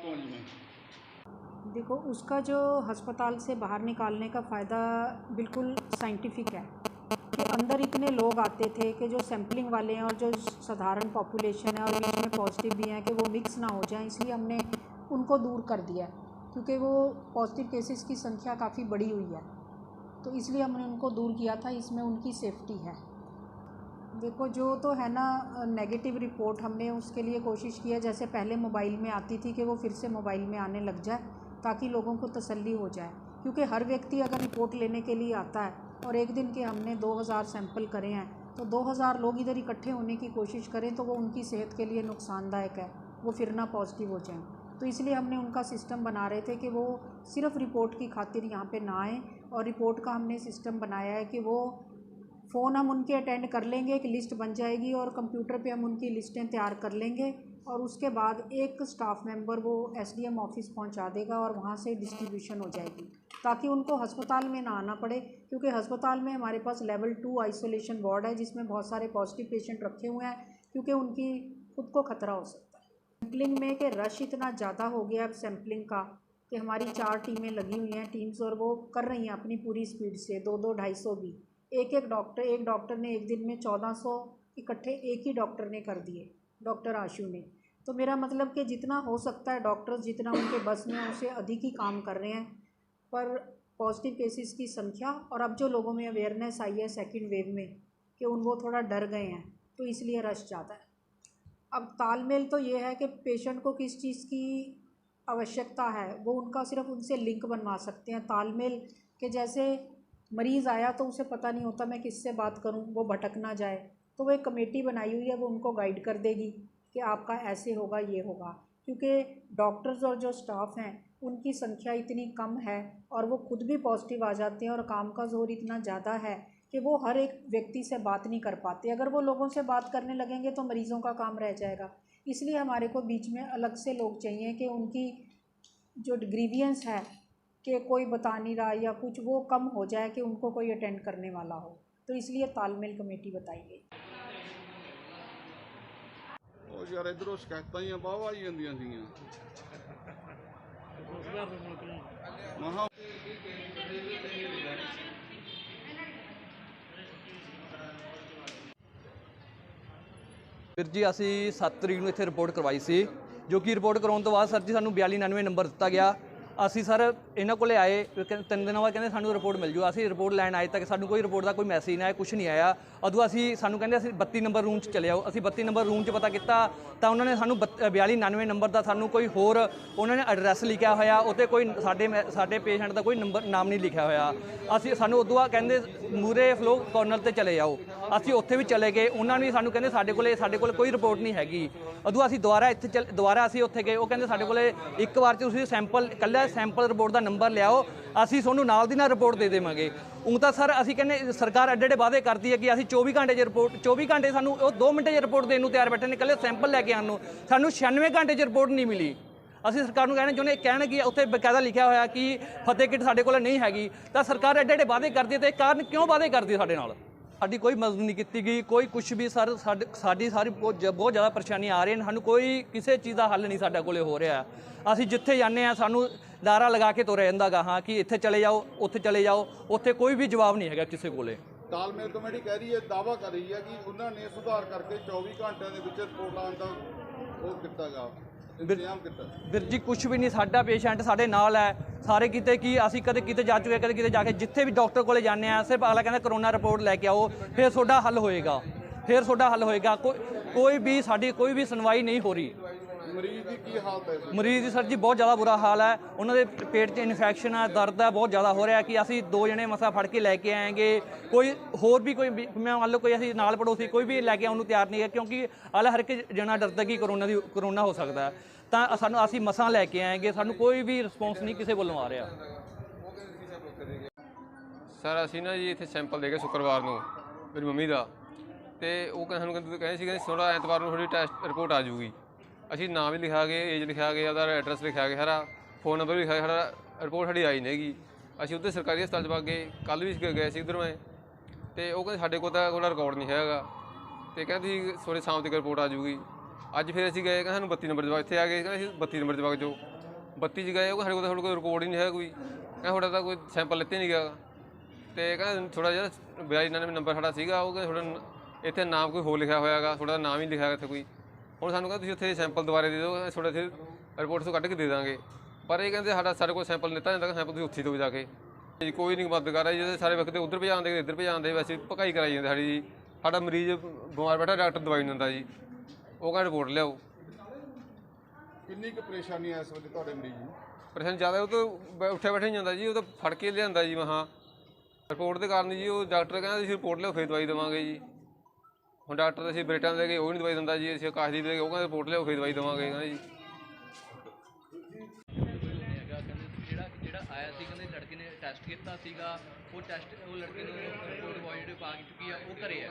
पहुँच गए? देखो, उसका जो अस्पताल से बाहर निकालने का फ़ायदा बिल्कुल साइंटिफिक है कि अंदर इतने लोग आते थे कि जो सैम्पलिंग वाले हैं और जो साधारण पॉपुलेशन है और बीच में पॉजिटिव भी हैं कि वो मिक्स ना हो जाएं, इसलिए हमने उनको दूर कर दिया क्योंकि वो पॉजिटिव केसेस की संख्या काफ़ी बड़ी हुई है, तो इसलिए हमने उनको दूर किया था। इसमें उनकी सेफ्टी है। देखो, जो तो है ना नेगेटिव रिपोर्ट, हमने उसके लिए कोशिश की है जैसे पहले मोबाइल में आती थी कि वो फिर से मोबाइल में आने लग जाए ताकि लोगों को तसल्ली हो जाए, क्योंकि हर व्यक्ति अगर रिपोर्ट लेने के लिए आता है और एक दिन के हमने 2000 सैंपल करे हैं तो 2000 लोग इधर इकट्ठे होने की कोशिश करें तो वो उनकी सेहत के लिए नुकसानदायक है, वो फिर ना पॉजिटिव हो जाएं। तो इसलिए हमने उनका सिस्टम बना रहे थे कि वो सिर्फ रिपोर्ट की खातिर यहाँ पे ना आएँ, और रिपोर्ट का हमने सिस्टम बनाया है कि वो फ़ोन हम उनके अटेंड कर लेंगे, एक लिस्ट बन जाएगी और कंप्यूटर पे हम उनकी लिस्टें तैयार कर लेंगे और उसके बाद एक स्टाफ मेंबर वो एसडीएम ऑफिस पहुंचा देगा और वहां से डिस्ट्रीब्यूशन हो जाएगी, ताकि उनको अस्पताल में ना आना पड़े, क्योंकि अस्पताल में हमारे पास लेवल 2 आइसोलेशन वार्ड है जिसमें बहुत सारे पॉजिटिव पेशेंट रखे हुए हैं, क्योंकि उनकी खुद को खतरा हो सकता है। सैम्पलिंग में कि रश इतना ज़्यादा हो गया अब सैम्पलिंग का कि हमारी 4 टीमें लगी हुई हैं टीम्स, और वो कर रही हैं अपनी पूरी स्पीड से 2-2 250 भी। एक डॉक्टर ने एक दिन में 1400 इकट्ठे एक ही डॉक्टर ने कर दिए, डॉक्टर आशु ने। तो मेरा मतलब कि जितना हो सकता है डॉक्टर्स जितना उनके बस में उससे अधिक ही काम कर रहे हैं, पर पॉजिटिव केसेस की संख्या और अब जो लोगों में अवेयरनेस आई है सेकंड वेव में कि वो थोड़ा डर गए हैं, तो इसलिए रश ज़्यादा है। अब तालमेल तो ये है कि पेशेंट को किस चीज़ की आवश्यकता है वो उनका सिर्फ उनसे लिंक बनवा सकते हैं। तालमेल के जैसे मरीज़ आया तो उसे पता नहीं होता मैं किससे बात करूं, वो भटक ना जाए, तो वो एक कमेटी बनाई हुई है, वो उनको गाइड कर देगी कि आपका ऐसे होगा, ये होगा, क्योंकि डॉक्टर्स और जो स्टाफ हैं उनकी संख्या इतनी कम है और वो खुद भी पॉजिटिव आ जाते हैं और काम का जोर इतना ज़्यादा है कि वो हर एक व्यक्ति से बात नहीं कर पाते। अगर वो लोगों से बात करने लगेंगे तो मरीज़ों का काम रह जाएगा। इसलिए हमारे को बीच में अलग से लोग चाहिए कि उनकी जो ग्रीवियंस है कि कोई बता नहीं रहा या कुछ, वो कम हो जाए कि उनको कोई अटेंड करने वाला हो, तो इसलिए तालमेल कमेटी बताई गई। ਉਹ ਯਾਰ ਇਧਰੋਂ ਸ਼ਿਕਾਇਤਾਂ ਹੀ ਵਾਹ ਆਈ ਜਾਂਦੀਆਂ ਸੀਗੀਆਂ। ਮਹਾਂ ਵੀਰ ਜੀ ਅਸੀਂ 7 ਤਰੀਕ ਨੂੰ ਇੱਥੇ ਰਿਪੋਰਟ ਕਰਵਾਈ ਸੀ, ਜੋ ਕਿ ਰਿਪੋਰਟ ਕਰਾਉਣ ਤੋਂ ਬਾਅਦ ਸਰ ਜੀ ਸਾਨੂੰ 4299 ਨੰਬਰ ਦਿੱਤਾ ਗਿਆ। ਅਸੀਂ ਸਰ ਇਹਨਾਂ ਕੋਲੇ ਆਏ 3 ਦਿਨਾਂ ਬਾਅਦ ਕਹਿੰਦੇ ਸਾਨੂੰ ਰਿਪੋਰਟ ਮਿਲ ਜੂ। ਅਸੀਂ ਰਿਪੋਰਟ ਲੈਣ ਆਏ ਤੱਕ ਸਾਨੂੰ ਕੋਈ ਰਿਪੋਰਟ ਦਾ ਕੋਈ ਮੈਸੇਜ ਨਾ ਆਇਆ, ਕੁਛ ਨਹੀਂ ਆਇਆ। ਉਦੋਂ ਅਸੀਂ ਸਾਨੂੰ ਕਹਿੰਦੇ ਅਸੀਂ 32 ਨੰਬਰ ਰੂਮ 'ਚ ਚਲੇ ਆਓ। ਅਸੀਂ 32 ਨੰਬਰ ਰੂਮ 'ਚ ਪਤਾ ਕੀਤਾ ਤਾਂ ਉਹਨਾਂ ਨੇ ਸਾਨੂੰ 4299 ਨੰਬਰ ਦਾ ਸਾਨੂੰ ਕੋਈ ਹੋਰ ਉਹਨਾਂ ਨੇ ਐਡਰੈਸ ਲਿਖਿਆ ਹੋਇਆ, ਉੱਤੇ ਕੋਈ ਸਾਡੇ ਪੇਸ਼ੈਂਟ ਦਾ ਕੋਈ ਨਾਮ ਨਹੀਂ ਲਿਖਿਆ ਹੋਇਆ। ਸਾਨੂੰ ਉਦੋਂ ਬਾਅਦ ਕਹਿੰਦੇ ਮੂਰੇ ਫਲੋ ਕਾਰਨਰ 'ਤੇ ਚਲੇ ਜਾਓ। ਅਸੀਂ ਉੱਥੇ ਵੀ ਚਲੇ ਗਏ, ਉਹਨਾਂ ਨੇ ਸਾਨੂੰ ਕਹਿੰਦੇ ਸਾਡੇ ਕੋਲ ਕੋਈ ਰਿਪੋਰਟ ਨਹੀਂ ਹੈਗੀ। ਉਦੋਂ ਅਸੀਂ ਦੁਬਾਰਾ ਅਸੀਂ ਉੱਥੇ ਗਏ, ਉਹ ਕਹਿੰਦੇ ਸਾਡੇ ਕੋਲ ਇੱਕ ਵਾਰ 'ਚ ਤੁਸੀਂ ਇਕੱਲਾ ਸੈਂਪਲ ਰਿਪੋਰਟ ਦਾ ਨੰਬਰ ਲਿਆਓ, ਅਸੀਂ ਤੁਹਾਨੂੰ ਨਾਲ ਦੀ ਨਾਲ ਰਿਪੋਰਟ ਦੇ ਦੇਵਾਂਗੇ। ਉਹ ਤਾਂ ਸਰ ਅਸੀਂ ਕਹਿੰਦੇ ਸਰਕਾਰ ਐਡੇ ਐਡੇ ਵਾਅਦੇ ਕਰਦੀ ਹੈ ਕਿ ਅਸੀਂ 24 ਘੰਟੇ 'ਚ ਰਿਪੋਰਟ, 24 ਘੰਟੇ ਸਾਨੂੰ ਉਹ 2 ਮਿੰਟੇ 'ਚ ਰਿਪੋਰਟ ਦੇਣ ਨੂੰ ਤਿਆਰ ਬੈਠੇ ਨੇ, ਇਕੱਲੇ ਸੈਂਪਲ ਲੈ ਕੇ ਆਉਣ ਨੂੰ। ਸਾਨੂੰ 96 ਘੰਟੇ 'ਚ ਰਿਪੋਰਟ ਨਹੀਂ ਮਿਲੀ। ਅਸੀਂ ਸਰਕਾਰ ਨੂੰ ਕਹਿਣ ਕਿ ਉੱਥੇ ਬਕਾਇਦਾ ਲਿਖਿਆ ਹੋਇਆ ਕਿ ਫਤਿਹ ਕਿੱਟ ਸਾਡੇ ਕੋਲ ਨਹੀਂ ਹੈਗੀ। ਤਾਂ ਸਰਕਾਰ ਐਡੇ ਐਡੇ ਵਾਅਦੇ ਕਰਦੀ ਹੈ, ਅਤੇ ਕਾਰਨ ਕਿਉਂ ਵਾਅਦੇ ਕਰਦੀ ਹੈ ਸਾਡੇ ਨਾਲ? ਸਾਡੀ ਕੋਈ ਮਦਦ ਨਹੀਂ ਕੀਤੀ ਗਈ, ਕੋਈ ਕੁਛ ਵੀ। ਸਰ ਸਾਡੀ ਸਾਰੀ ਬਹੁਤ ਜ਼ਿਆਦਾ ਪਰੇਸ਼ਾਨੀ ਆ ਰਹੀ ਹੈ, ਸਾਨੂੰ ਕੋਈ ਕਿਸੇ ਚੀਜ਼ ਦਾ ਹੱਲ ਨਹੀਂ ਸਾਡੇ ਕੋਲੇ ਹੋ ਰਿਹਾ। ਅਸੀਂ ਜਿੱਥੇ ਜਾਂਦੇ ਹਾਂ ਸਾਨੂੰ ਨਾਰਾ ਲਗਾ ਕੇ ਤੁਰਿਆ ਜਾਂਦਾ ਗਾ, ਹਾਂ ਕਿ ਇੱਥੇ ਚਲੇ ਜਾਓ, ਉੱਥੇ ਚਲੇ ਜਾਓ, ਉੱਥੇ ਕੋਈ ਵੀ ਜਵਾਬ ਨਹੀਂ ਹੈਗਾ ਕਿਸੇ ਕੋਲੇ। ਤਾਲਮੇਲ ਕਮੇਟੀ ਕਹਿ ਰਹੀ ਹੈ, ਦਾਅਵਾ ਕਰ ਰਹੀ ਹੈ ਕਿ ਉਹਨਾਂ ਨੇ ਸੁਧਾਰ ਕਰਕੇ 24 ਘੰਟਿਆਂ ਦੇ ਵਿੱਚ ਰਿਪੋਰਟ ਲਾਉਣ ਦਾ ਉਹ ਕੀਤਾ ਗਾ, ਇੰਤਜ਼ਾਮ ਕੀਤਾ। ਵੀਰ ਜੀ ਕੁਛ ਵੀ ਨਹੀਂ, ਸਾਡਾ ਪੇਸ਼ੈਂਟ ਸਾਡੇ ਨਾਲ ਹੈ ਸਾਰੇ ਕਿਤੇ। ਕਿ ਅਸੀਂ ਕਦੇ ਕਿਤੇ ਜਾ ਚੁੱਕੇ, ਕਦੇ ਕਿਤੇ ਜਾ ਕੇ ਜਿੱਥੇ ਵੀ ਡਾਕਟਰ ਕੋਲੇ ਜਾਂਦੇ ਹਾਂ ਸਿਰਫ ਅਗਲਾ ਕਹਿੰਦਾ ਕਰੋਨਾ ਰਿਪੋਰਟ ਲੈ ਕੇ ਆਓ, ਫਿਰ ਤੁਹਾਡਾ ਹੱਲ ਹੋਏਗਾ, ਫਿਰ ਤੁਹਾਡਾ ਹੱਲ ਹੋਏਗਾ। ਕੋਈ ਵੀ ਸਾਡੀ ਕੋਈ ਵੀ ਸੁਣਵਾਈ ਨਹੀਂ ਹੋ ਰਹੀ। ਮਰੀਜ਼ ਦੀ ਕੀ ਹਾਲਤ ਹੈ? ਮਰੀਜ਼ ਦੀ ਸਰ ਜੀ ਬਹੁਤ ਜ਼ਿਆਦਾ ਬੁਰਾ ਹਾਲ ਹੈ। ਉਹਨਾਂ ਦੇ ਪੇਟ 'ਚ ਇਨਫੈਕਸ਼ਨ ਹੈ, ਦਰਦ ਹੈ, ਬਹੁਤ ਜ਼ਿਆਦਾ ਹੋ ਰਿਹਾ ਕਿ ਅਸੀਂ 2 ਜਣੇ ਮਸਾ ਫੜ ਕੇ ਲੈ ਕੇ ਆਏਂਗੇ। ਕੋਈ ਹੋਰ ਵੀ ਕੋਈ ਮੈਂ ਮੰਨ ਲਓ ਕੋਈ ਅਸੀਂ ਨਾਲ ਪੜੋਸੀ ਕੋਈ ਵੀ ਲੈ ਕੇ ਆਉਣ ਨੂੰ ਤਿਆਰ ਨਹੀਂ ਹੈ, ਕਿਉਂਕਿ ਹਾਲੇ ਹਰ ਇੱਕ ਜਣਾ ਡਰਦਾ ਕਿ ਕਰੋਨਾ ਹੋ ਸਕਦਾ। ਤਾਂ ਅਸੀਂ ਮਸਾਂ ਲੈ ਕੇ ਆਏਂਗੇ, ਸਾਨੂੰ ਕੋਈ ਵੀ ਰਿਸਪੌਂਸ ਨਹੀਂ ਕਿਸੇ ਵੱਲੋਂ ਆ ਰਿਹਾ। ਸਰ ਅਸੀਂ ਨਾ ਜੀ ਇੱਥੇ ਸੈਂਪਲ ਦੇ ਕੇ ਸ਼ੁੱਕਰਵਾਰ ਨੂੰ ਮੇਰੀ ਮੰਮੀ ਦਾ, ਅਤੇ ਉਹ ਸਾਨੂੰ ਕਹਿੰਦੇ ਸੀ ਥੋੜ੍ਹਾ ਐਤਵਾਰ ਨੂੰ ਥੋੜ੍ਹੀ ਟੈਸਟ ਰਿਪੋਰਟ ਆ ਜਾਊਗੀ। ਅਸੀਂ ਨਾਮ ਵੀ ਲਿਖਾ ਕੇ, ਏਜ ਲਿਖਾ ਕੇ, ਉਹਦਾ ਐਡਰੈਸ ਲਿਖਾ ਕੇ, ਸਾਰਾ ਫ਼ੋਨ ਨੰਬਰ ਵੀ ਲਿਖਾ ਕੇ, ਸਾਡਾ ਰਿਪੋਰਟ ਸਾਡੀ ਆਈ ਨਹੀਂ ਹੈਗੀ। ਅਸੀਂ ਉੱਧਰ ਸਰਕਾਰੀ ਹਸਪਤਾਲ 'ਚ ਵਗ ਗਏ, ਕੱਲ੍ਹ ਵੀ ਗਏ ਸੀ ਉੱਧਰ ਮੈਂ, ਅਤੇ ਉਹ ਕਹਿੰਦੇ ਸਾਡੇ ਕੋਲ ਤਾਂ ਉਹਦਾ ਰਿਕਾਰਡ ਨਹੀਂ ਹੈਗਾ, ਅਤੇ ਕਹਿੰਦੇ ਤੁਸੀਂ ਸਵੇਰੇ ਸ਼ਾਮ ਤੱਕ ਰਿਪੋਰਟ ਆ ਜਾਊਗੀ। ਅੱਜ ਫਿਰ ਅਸੀਂ ਗਏ, ਕਹਿੰਦੇ ਸਾਨੂੰ 32 ਨੰਬਰ 'ਚ ਇੱਥੇ ਆ ਗਏ, ਕਹਿੰਦੇ ਅਸੀਂ 32 ਨੰਬਰ 'ਚ ਵਗ ਜਾਓ। 32 'ਚ ਗਏ, ਉਹ ਸਾਡੇ ਕੋਲ ਕੋਈ ਰਿਕਾਰਡ ਹੀ ਨਹੀਂ ਹੈ, ਕੋਈ ਕਹਿੰਦਾ ਤੁਹਾਡਾ ਤਾਂ ਕੋਈ ਸੈਂਪਲ ਲਿੱਤੇ ਨਹੀਂ ਗਿਆ। ਤੇ ਕਹਿੰਦਾ ਥੋੜ੍ਹਾ ਜਿਹਾ 4299 ਨੰਬਰ ਸਾਡਾ ਸੀਗਾ, ਉਹ ਕਹਿੰਦਾ ਤੁਹਾਡਾ ਇੱਥੇ ਨਾਮ ਕੋਈ ਹੋਰ ਲਿਖਿਆ ਹੋਇਆ ਗਾ, ਤੁਹਾਡਾ ਨਾਮ ਹੀ ਲਿਖਿਆ ਇੱਥੇ ਕੋਈ। ਹੁਣ ਸਾਨੂੰ ਕਹਿੰਦਾ ਤੁਸੀਂ ਉੱਥੇ ਸੈਂਪਲ ਦੁਬਾਰੇ ਦੇ ਦਿਓ, ਤੁਹਾਡਾ ਇੱਥੇ ਰਿਪੋਰਟ ਤੋਂ ਕੱਢ ਕੇ ਦੇ ਦਾਂਗੇ। ਪਰ ਇਹ ਕਹਿੰਦੇ ਸਾਡੇ ਕੋਲ ਸੈਂਪਲ ਲਿੱਤਾ ਜਾਂਦਾ, ਸੈਂਪਲ ਤੁਸੀਂ ਉੱਥੇ ਤੋਂ ਜਾ ਕੇ ਜੀ ਕੋਈ ਨਹੀਂ ਮਦਦ ਕਰ ਰਿਹਾ ਜੀ। ਸਾਰੇ ਵਕਤ ਉੱਧਰ ਭਜਾਉਂਦੇ ਇੱਧਰ ਭਜਾਉਂਦੇ, ਵੈਸੇ ਭਕਾਈ ਕਰਾਈ ਜਾਂਦੇ ਸਾਡੀ ਜੀ। ਸਾਡਾ ਮਰੀਜ਼ ਬਿਮਾਰ ਬੈਠਾ, ਡਾਕਟਰ ਦਵਾਈ ਨਹੀਂ ਦਿੰਦਾ ਜੀ, ਉਹ ਕਹਿੰਦਾ ਰਿਪੋਰਟ ਲਿਆਓ। ਕਿੰਨੀ ਕੁ ਪਰੇਸ਼ਾਨੀ ਹੈ ਇਸ ਵੇਲੇ ਤੁਹਾਡੇ ਮਰੀਜ਼ ਨੂੰ? ਪਰੇਸ਼ਾਨੀ ਜ਼ਿਆਦਾ, ਉਹ ਤਾਂ ਉੱਠਿਆ ਬੈਠਾ ਨਹੀਂ ਜਾਂਦਾ ਜੀ, ਉਹ ਤਾਂ ਫੜ ਕੇ ਲਿਆਂਦਾ ਜੀ। ਮਹਾਂ ਰਿਪੋਰਟ ਦੇ ਕਾਰਨ ਜੀ ਉਹ ਡਾਕਟਰ ਕਹਿੰਦਾ ਤੁਸੀਂ ਰਿਪੋਰਟ ਲਿਆਓ ਫਿਰ ਦਵਾਈ ਦੇਵਾਂਗੇ ਜੀ। ਹੁਣ ਡਾਕਟਰ ਅਸੀਂ ਬਰੇਟਾਂ ਦੇ ਗਏ, ਉਹ ਨਹੀਂ ਦਵਾਈ ਦਿੰਦਾ ਜੀ। ਅਸੀਂ ਆਕਾਸ਼ ਦੀ ਦੇ ਗਏ, ਉਹ ਕਹਿੰਦਾ ਰਿਪੋਰਟ ਲਿਆਓ ਫਿਰ ਦਵਾਈ ਦੇਵਾਂਗੇ, ਕਹਿੰਦਾ ਜੀ। ਜਿਹੜਾ ਆਇਆ ਸੀ, ਕਹਿੰਦੇ ਲੜਕੇ ਨੇ ਟੈਸਟ ਕੀਤਾ ਸੀਗਾ, ਉਹ ਲੜਕੇ ਨੂੰ ਰਿਪੋਰਟ ਪੋਜ਼ਿਟਿਵ ਆ ਚੁੱਕੀ ਆ, ਉਹ ਘਰੇ ਆ।